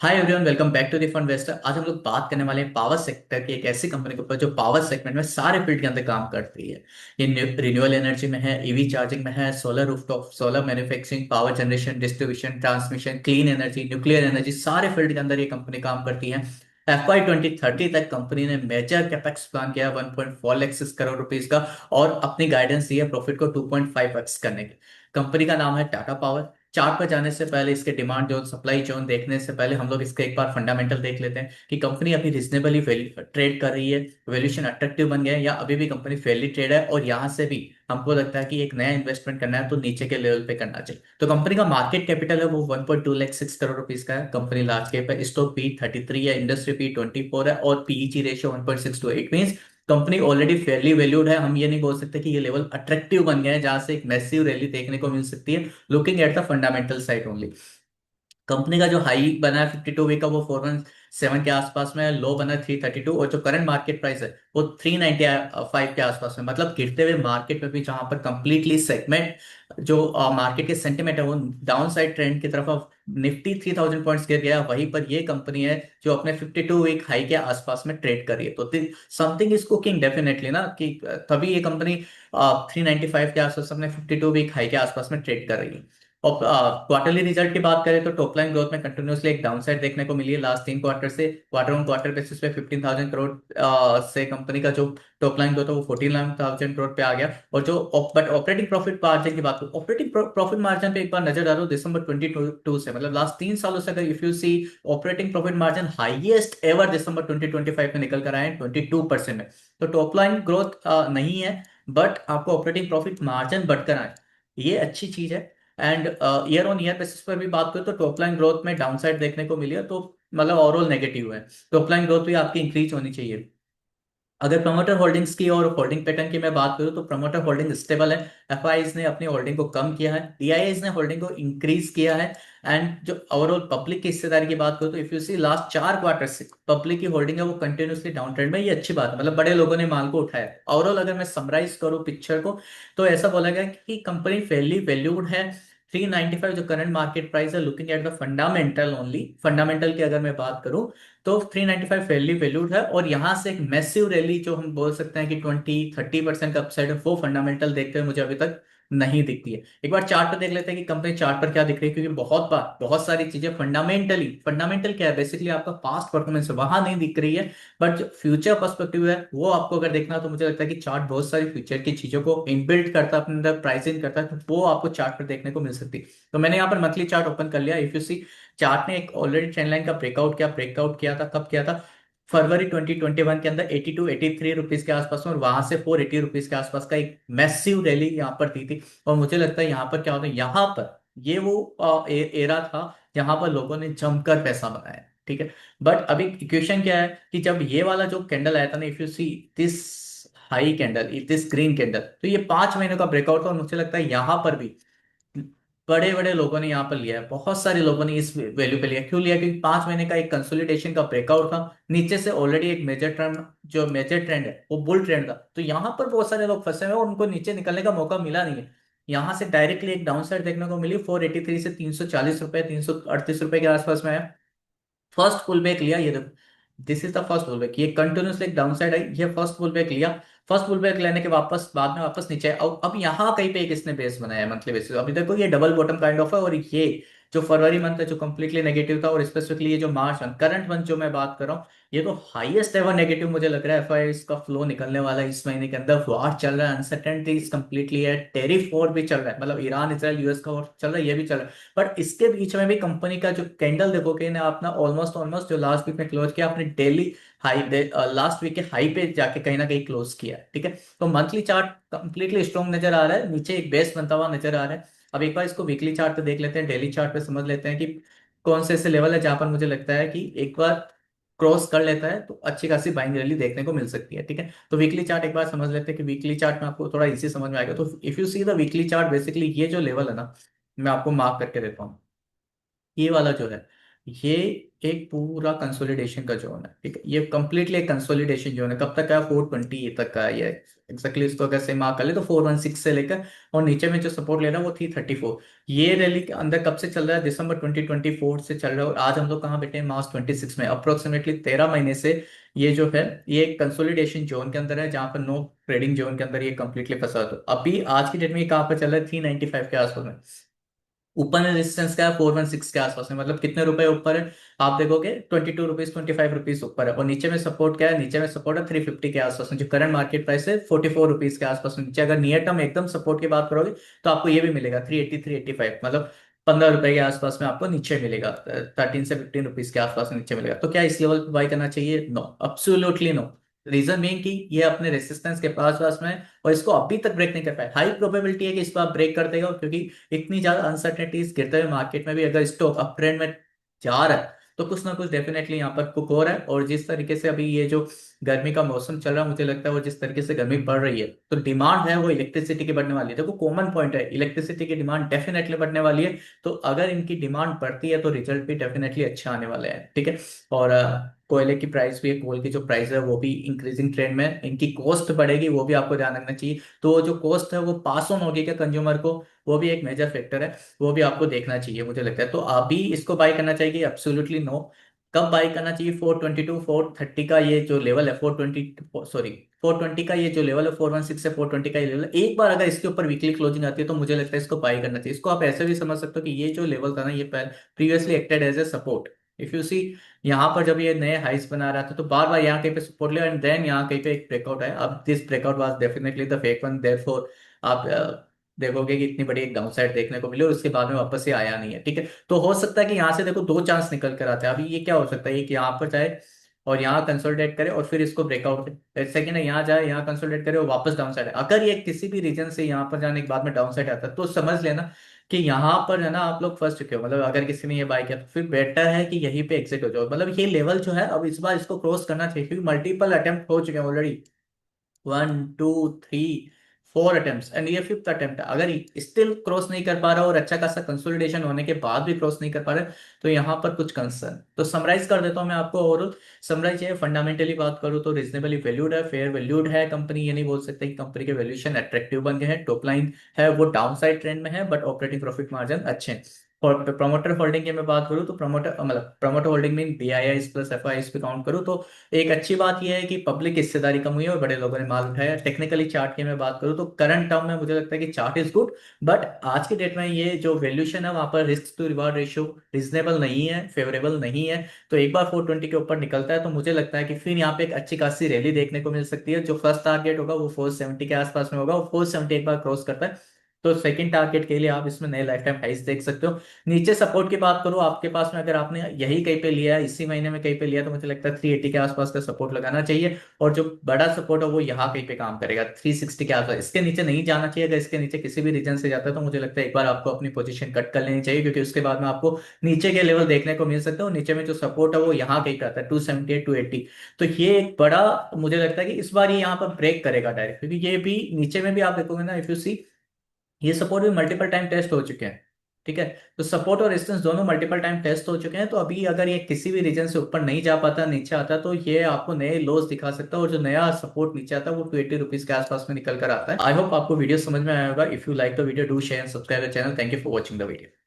Hi everyone, welcome back to the fund investor. आज हम लोग बात करने वाले हैं पावर सेक्टर की, एक ऐसी कंपनी के ऊपर जो पावर सेगमेंट में सारे फील्ड के अंदर काम करती है। ये रिन्यूएबल एनर्जी में है, ईवी चार्जिंग में है, solar rooftop, solar manufacturing, power generation, distribution, transmission, clean energy, nuclear energy, सारे फील्ड के अंदर ये कंपनी काम करती है। FY 2030 तक कंपनी ने मेजर कैपेक्स प्लान किया 1.4 लाख करोड़ रुपीज का, और अपनी गाइडेंस दी है प्रॉफिट को 2.5x करने की। कंपनी का नाम है टाटा पावर। चार्ट पर जाने से पहले, इसके डिमांड जोन, सप्लाई जोन देखने से पहले हम लोग इसके एक बार फंडामेंटल देख लेते हैं कि कंपनी अभी रिजनेबली ट्रेड कर रही है, वैल्यूएशन अट्रैक्टिव बन गया है, या अभी भी कंपनी फेयरली ट्रेड है, और यहाँ से भी हमको लगता है कि एक नया इन्वेस्टमेंट करना है तो नीचे के लेवल पे करना चाहिए। तो कंपनी का मार्केट कैपिटल है वो 1.26 करोड़ रुपीज का है। कंपनी लार्ज कैप है, स्टॉक P33 है, इंडस्ट्री P24 है, और PEG ratio 1.6 to 8 means company already Fairlie valued है। हम ये नहीं बोल सकते कि ये लेवल अट्रैक्टिव बन गया है जहां से एक मैसिव रैली देखने को मिल सकती है। Looking at the fundamental side only, company का जो हाई बना है 52 वीक का वो 417 के आसपास में है, लो बना है 332, और जो करंट मार्केट प्राइस है वो 395 के आसपास में। मतलब गिरते हुए मार्केट में भी जहां पर कंप्लीटली सेगमेंट जो मार्केट के सेंटिमेंट है वो डाउन साइड ट्रेंड की तरफ, निफ्टी 3000 पॉइंट्स गिर गया, वहीं पर ये कंपनी है जो अपने 52 वीक हाई के आसपास में ट्रेड कर रही है। तो समथिंग इज कुकिंग डेफिनेटली ना, कि तभी ये कंपनी 395 के आसपास अपने 52 वीक हाई के आसपास में ट्रेड कर रही है। और क्वार्टरली रिजल्ट की बात करें तो टॉप लाइन ग्रोथ में कंटिन्यूसली एक डाउन साइड देखने को मिली है लास्ट 3 क्वार्टर से। क्वार्टर ऑन क्वार्टर बेसिस पे 15,000 करोड़ से कंपनी का जो टॉप लाइन ग्रोथ है वो 14,000 करोड़ पे आ गया। और जो बट ऑपरेटिंग प्रॉफिट मार्जिन की बात करूँ, ऑपरेटिंग प्रॉफिट मार्जिन पे एक बार नजर डालो दिसंबर 2022 से, मतलब लास्ट 3 सालों से, अगर if you see operating profit margin highest ever दिसंबर 2025 में निकल कर आए हैं 22% में। तो टॉप लाइन ग्रोथ नहीं है, बट आपको ऑपरेटिंग प्रॉफिट मार्जिन बढ़कर आए, ये अच्छी चीज है। And year on year basis पर भी बात करें तो टॉप लाइन ग्रोथ में डाउनसाइड देखने को मिली है, तो मतलब ओवरऑल नेगेटिव है। टॉप लाइन ग्रोथ भी आपकी इंक्रीज होनी चाहिए। अगर प्रमोटर होल्डिंग्स की और होल्डिंग पैटर्न की मैं बात करूं तो प्रमोटर होल्डिंग स्टेबल है। एफआईज ने अपनी होल्डिंग को कम किया है, डीआईएस ने होल्डिंग को इंक्रीज किया है। एंड जो ओवरऑल पब्लिक की हिस्सेदारी की बात करूं तो if you see last 4 quarter से पब्लिक की होल्डिंग है वो कंटिन्यूसली डाउन ट्रेंड में, ये अच्छी बात है, मतलब बड़े लोगों ने माल को उठाया। ओवरऑल अगर मैं समराइज करूं पिक्चर को तो ऐसा बोला गया कि कंपनी फेयरली वैल्यूड है। 395 जो करंट मार्केट प्राइस है, looking at the fundamental only, fundamental की अगर मैं बात करूं तो 395 फेयरली वैल्यूड है, और यहां से एक मैसिव रैली जो हम बोल सकते हैं कि 20-30% का अपसाइड है, वो फंडामेंटल देखते हुए मुझे अभी तक नहीं दिखती है। एक बार चार्ट पर देख लेते हैं कि कंपनी चार्ट पर क्या दिख रही है, क्योंकि बहुत बार बहुत सारी चीजें फंडामेंटली, फंडामेंटल क्या है बेसिकली आपका पास्ट परफॉर्मेंस वहां नहीं दिख रही है, बट जो फ्यूचर पर्सपेक्टिव है वो आपको अगर देखना हो, तो मुझे लगता है कि चार्ट बहुत सारी फ्यूचर की चीजों को इनबिल्ट करता है, अपने अंदर प्राइसिंग करता है, तो वो आपको चार्ट पर देखने को मिल सकती है। तो मैंने यहाँ पर मंथली चार्ट ओपन कर लिया। इफ यू सी चार्ट ने एक ऑलरेडी ट्रेंड लाइन का ब्रेकआउट किया था, कब किया था? फरवरी 2021 के अंदर 82-83 रुपीज के आसपास में, और वहां से 480 रुपीज के आसपास का एक मैसिव रैली यहाँ पर दी थी। और मुझे लगता है यहाँ पर क्या होता है, यहाँ पर ये वो एरा था जहां पर लोगों ने जमकर पैसा बनाया, ठीक है। बट अभी इक्वेशन क्या है कि जब ये वाला जो कैंडल आया था ना, if you see this high candle, this green candle, तो ये 5 महीनों का ब्रेकआउट था, और मुझे लगता है यहाँ पर भी बड़े बड़े लोगों ने यहाँ पर लिया है, बहुत सारे लोगों ने इस वैल्यू पे लिया। क्यों लिया? क्योंकि 5 महीने का एक कंसोलिडेशन का ब्रेकआउट था, नीचे से ऑलरेडी एक मेजर ट्रेंड, जो मेजर ट्रेंड है वो बुल ट्रेंड था, तो यहाँ पर बहुत सारे लोग फंसे हुए हैं और उनको नीचे निकलने का मौका मिला नहीं है। यहाँ से डायरेक्टली एक डाउन साइड देखने को मिली 483 से 340 रुपए, 338 रुपए के आसपास में है। फर्स्ट पुल बैक लिया, ये देखो, this is the first pull back, ये कंटिन्यूसली एक डाउन साइड है, ये फर्स्ट पुल बैक लिया। फर्स्ट पुल बैक लेने के वापस बाद में वापस नीचे आया। अब यहाँ कहीं पे एक इसने बेस बनाया है मंथली बेसिस, अभी देखो ये डबल बॉटम काइंड ऑफ है। और ये जो फरवरी मंथ है जो कंप्लीटली नेगेटिव था, और स्पेसिफिकली ये जो मार्च मंथ, करंट मंथ जो मैं बात कर रहा हूँ, ये तो हाईएस्ट एवर नेगेटिव मुझे लग रहा है। एफआईआई का फ्लो निकलने वाला है इस महीने के अंदर, वॉर चल रहा है, अनसर्टेनिटीज कंप्लीटली है, टेरिफ वॉर भी चल रहा है, मतलब ईरान इसराइल यूएस का वॉर चल रहा है, ये भी चल रहा है। बट इसके बीच में भी कंपनी का जो कैंडल देखोगे ना, अपना ऑलमोस्ट ऑलमोस्ट जो लास्ट वीक में क्लोज किया, अपने डेली हाई, लास्ट वीक के हाई पे जाके कहीं ना कहीं क्लोज किया है, ठीक है। तो मंथली चार्ट कंप्लीटली स्ट्रॉन्ग नजर आ रहा है, नीचे एक बेस बनता हुआ नजर आ रहा है। अब एक बार इसको वीकली चार्ट पे देख लेते हैं, डेली चार्ट पे समझ लेते हैं कि कौन से ऐसे लेवल है जहां पर मुझे लगता है कि एक बार क्रॉस कर लेता है तो अच्छी खासी बाइंग रैली देखने को मिल सकती है, ठीक है। तो वीकली चार्ट एक बार समझ लेते हैं कि वीकली चार्ट में आपको थोड़ा इजी समझ में आएगा। तो if you see the weekly chart, basically ये जो लेवल है ना, मैं आपको मार्क करके देता हूँ। ये वाला जो है, ये एक पूरा कंसोलिडेशन का जोन है, ठीक है, ये कंप्लीटली एक कंसोलिडेशन जोन है। कब तक है? 420 तक का है ये। एक्जैक्टली इसको अगर से मार्क कर ले तो 416 से लेकर, और नीचे में जो सपोर्ट ले रहा है वो 334। ये रैली के अंदर कब से चल रहा है? दिसंबर 2024 से चल रहा है, और आज हम लोग कहाँ बैठे हैं? मार्च 26 में। अप्रोक्सीमेटली 13 महीने से ये जो है ये एक कंसोलिडेशन जोन के अंदर है, जहां पर नो ट्रेडिंग जोन के अंदर ये कंप्लीटली फंसा। तो अभी आज की डेट में ये कहाँ पर चल रहा है? 395 के आसपास में। ऊपर में रेजिस्टेंस का है 416 के आसपास में, मतलब कितने रुपए ऊपर है? आप देखोगे 22 रुपीज, 25 रुपीज ऊपर है। और नीचे में सपोर्ट क्या है? नीचे में सपोर्ट है 350 के आसपास में, जो करंट मार्केट प्राइस है 44 रुपीज के आसपास में नीचे। अगर नियर टर्म एकदम सपोर्ट की बात करोगे तो आपको ये भी मिलेगा 380, 385, मतलब 15 रुपए के आसपास में आपको नीचे मिलेगा। 13 से 15 रुपीज के आसपास में नीचे मिलेगा। तो क्या इस लेवल पे बाई करना चाहिए? No, absolutely no. Reason being कि ये अपने रेसिस्टेंस के पास पास में है, और इसको अभी तक ब्रेक नहीं कर पाया। हाई प्रोबेबिलिटी है कि इसको आप ब्रेक कर देगा, क्योंकि इतनी ज्यादा अनसर्टेनिटीज गिरते हुए मार्केट में भी अगर स्टॉक अप ट्रेंड में जा रहा है तो कुछ ना कुछ डेफिनेटली यहाँ पर कुक हो रहा है। और जिस तरीके से अभी ये जो गर्मी का मौसम चल रहा है, मुझे लगता है वो जिस तरीके से गर्मी बढ़ रही है, तो डिमांड है वो इलेक्ट्रिसिटी की बढ़ने वाली है। देखो कॉमन पॉइंट है, इलेक्ट्रिसिटी की डिमांड डेफिनेटली बढ़ने वाली है। तो अगर इनकी डिमांड बढ़ती है तो रिजल्ट भी डेफिनेटली अच्छा आने वाले हैं, ठीक है। और कोयले की प्राइस भी है, कोल की जो प्राइस है वो भी इंक्रीजिंग ट्रेंड में है। इनकी कॉस्ट बढ़ेगी, वो भी आपको ध्यान रखना चाहिए। तो जो कॉस्ट है वो पास ऑन होगी क्या कंज्यूमर को, वो भी एक मेजर फैक्टर है, वो भी आपको देखना चाहिए मुझे लगता है। तो अभी इसको बाय करना चाहिए? Absolutely no. कब बाय करना चाहिए? 422, 430 का ये जो लेवल है, 420, सॉरी 420 का ये जो लेवल है, 416 से 420 का ये लेवल है। एक बार अगर इसके ऊपर वीकली क्लोजिंग आती है तो मुझे लगता है इसको बाय करना चाहिए। इसको आप ऐसे भी समझ सकते हो कि ये जो लेवल था ना, ये previously acted as a support. If you see, यहाँ पर जब ये नए हाइस बना रहा था तो बार बार यहाँ कहीं पे सपोर्ट लिया, एंड देन यहाँ कहीं पे एक ब्रेकआउट है। अब this breakout was definitely the fake one, therefore आप देखोगे कि इतनी बड़ी एक डाउन साइड देखने को मिली, और उसके बाद में वापस से आया नहीं है, ठीक है। तो हो सकता है कि यहाँ से देखो दो चांस निकल कर आते हैं। अभी ये क्या हो सकता है? एक यहाँ पर जाए और यहाँ कंसोलिडेट करे और फिर इसको ब्रेकआउट दे, सेकंड है यहाँ जाए, यहाँ कंसोलिडेट करे और वापस डाउन साइड है। अगर ये किसी भी रीजन से यहाँ पर जाने के बाद में डाउन साइड आता है तो समझ लेना कि यहाँ पर है ना आप लोग फंस चुके हो। मतलब अगर किसी ने ये बाय किया तो फिर बेटर है कि यहीं पे एग्जिट हो जाओ। मतलब ये लेवल जो है अब इस बार इसको क्रॉस करना चाहिए, क्योंकि मल्टीपल अटेम्प्ट हो चुके हैं ऑलरेडी। 1, 2, 3, 4 अटेम्प्ट, एंड ये फिफ्थ अटेम्प्ट है। अगर स्टिल क्रॉस नहीं कर पा रहा और अच्छा खासा कंसोलिडेशन होने के बाद भी क्रॉस नहीं कर पा रहे, तो यहाँ पर कुछ कंसर्न। तो समराइज कर देता हूँ मैं आपको ओवरऑल। समराइज है, फंडामेंटली बात करूँ तो रिजनेबली वैल्यूड है, फेयर वैल्यूड है कंपनी। ये नहीं बोल सकते कि कंपनी के वैल्यूएशन अट्रैक्टिव बन गए हैं। टॉप लाइन है वो डाउन साइड ट्रेंड में है, बट ऑपरेटिंग प्रॉफिट मार्जिन अच्छे हैं। और प्रमोटर होल्डिंग की मैं बात करूँ तो प्रमोटर मतलब प्रमोटर होल्डिंग में BIS प्लस FIS पे काउंट करूँ तो एक अच्छी बात यह है कि पब्लिक हिस्सेदारी कम हुई है और बड़े लोगों ने माल उठाया। टेक्निकली चार्ट की मैं बात करूं तो करंट टर्म में मुझे लगता है कि चार्ट इज गुड, बट आज के डेट में ये जो वैल्यूएशन है वहां पर risk to reward ratio reasonable नहीं है, फेवरेबल नहीं है। तो एक बार 420 के ऊपर निकलता है तो मुझे लगता है कि फिर यहाँ पे एक अच्छी खासी रैली देखने को मिल सकती है। जो फर्स्ट टारगेट होगा वो 470 के आसपास में होगा, और 470 एक बार क्रॉस करता है तो सेकंड टारगेट के लिए आप इसमें नए लाइफ टाइम हाइस देख सकते हो। नीचे सपोर्ट की बात करूं आपके पास में, अगर आपने यही कहीं पे लिया है, इसी महीने में कहीं पे लिया, तो मुझे लगता है 380 के आसपास का सपोर्ट लगाना चाहिए। और जो बड़ा सपोर्ट है वो यहाँ कहीं पे काम करेगा 360 के आसपास। इसके नीचे नहीं जाना चाहिए। अगर इसके नीचे किसी भी रीजन से जाता है तो मुझे लगता है एक बार आपको अपनी पोजीशन कट कर लेनी चाहिए, क्योंकि उसके बाद में आपको नीचे के लेवल देखने को मिल सकता है। और नीचे में जो सपोर्ट है वो यहाँ कहीं पे आता है 278, 280। तो ये एक बड़ा मुझे लगता है कि इस बार ये यहाँ पर ब्रेक करेगा डायरेक्ट, क्योंकि ये भी नीचे में भी आप देखोगे ना, इफ यू सी, ये सपोर्ट भी मल्टीपल टाइम टेस्ट हो चुके हैं, ठीक है। तो सपोर्ट और रेजिस्टेंस दोनों मल्टीपल टाइम टेस्ट हो चुके हैं। तो अभी अगर ये किसी भी रीजन से ऊपर नहीं जा पाता, नीचे आता, तो ये आपको नए लोस दिखा सकता है। और जो नया सपोर्ट नीचे आता है वो 280 रुपीज के आसपास में निकल कर आता है। आई होप आपको वीडियो समझ में आया होगा। If you like the video, do share and subscribe the channel. Thank you for watching the video.